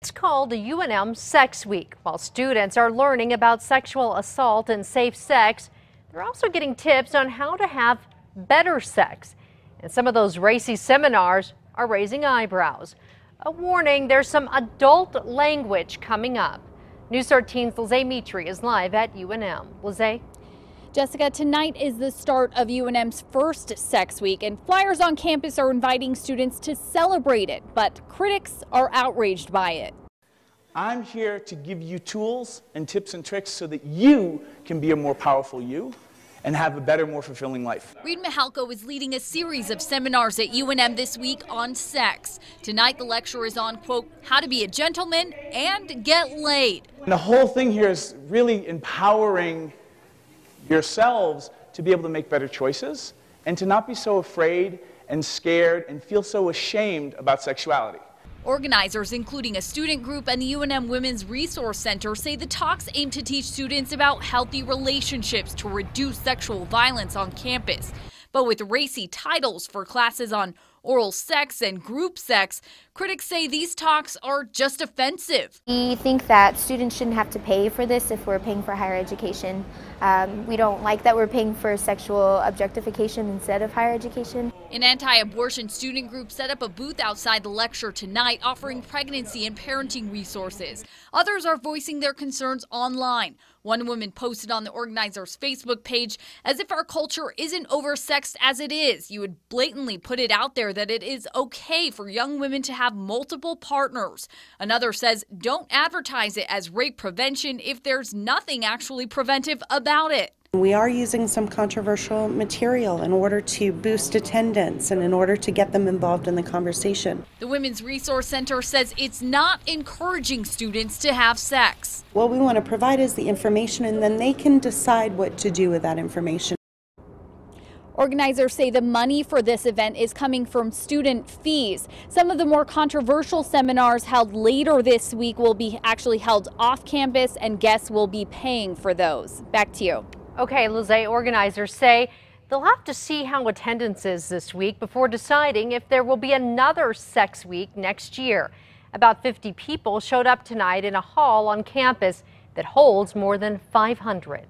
It's called the UNM Sex Week. While students are learning about sexual assault and safe sex, they're also getting tips on how to have better sex. And some of those racy seminars are raising eyebrows. A warning, there's some adult language coming up. News 13's Lizzie Mitri is live at UNM. Lizzie? Jessica, tonight is the start of UNM's first Sex Week, and flyers on campus are inviting students to celebrate it, but critics are outraged by it. I'm here to give you tools and tips and tricks so that you can be a more powerful you and have a better, more fulfilling life. Reed Mihalko is leading a series of seminars at UNM this week on sex. Tonight, the lecture is on, quote, how to be a gentleman and get laid. And the whole thing here is really empowering yourselves to be able to make better choices and to not be so afraid and scared and feel so ashamed about sexuality. Organizers, including a student group and the UNM Women's Resource Center, say the talks aim to teach students about healthy relationships to reduce sexual violence on campus. But with racy titles for classes on oral sex and group sex, critics say these talks are just offensive. We think that students shouldn't have to pay for this if we're paying for higher education. We don't like that we're paying for sexual objectification instead of higher education. An anti-abortion student group set up a booth outside the lecture tonight offering pregnancy and parenting resources. Others are voicing their concerns online. One woman posted on the organizer's Facebook page, as if our culture isn't oversexed as it is. You would blatantly put it out there that it is okay for young women to have multiple partners. Another says, don't advertise it as rape prevention if there's nothing actually preventive about it. We are using some controversial material in order to boost attendance and in order to get them involved in the conversation. The Women's Resource Center says it's not encouraging students to have sex. What we want to provide is the information, and then they can decide what to do with that information. Organizers say the money for this event is coming from student fees. Some of the more controversial seminars held later this week will be actually held off campus, and guests will be paying for those. Back to you. Okay, Lizzie, organizers say they'll have to see how attendance is this week before deciding if there will be another Sex Week next year. About 50 people showed up tonight in a hall on campus that holds more than 500.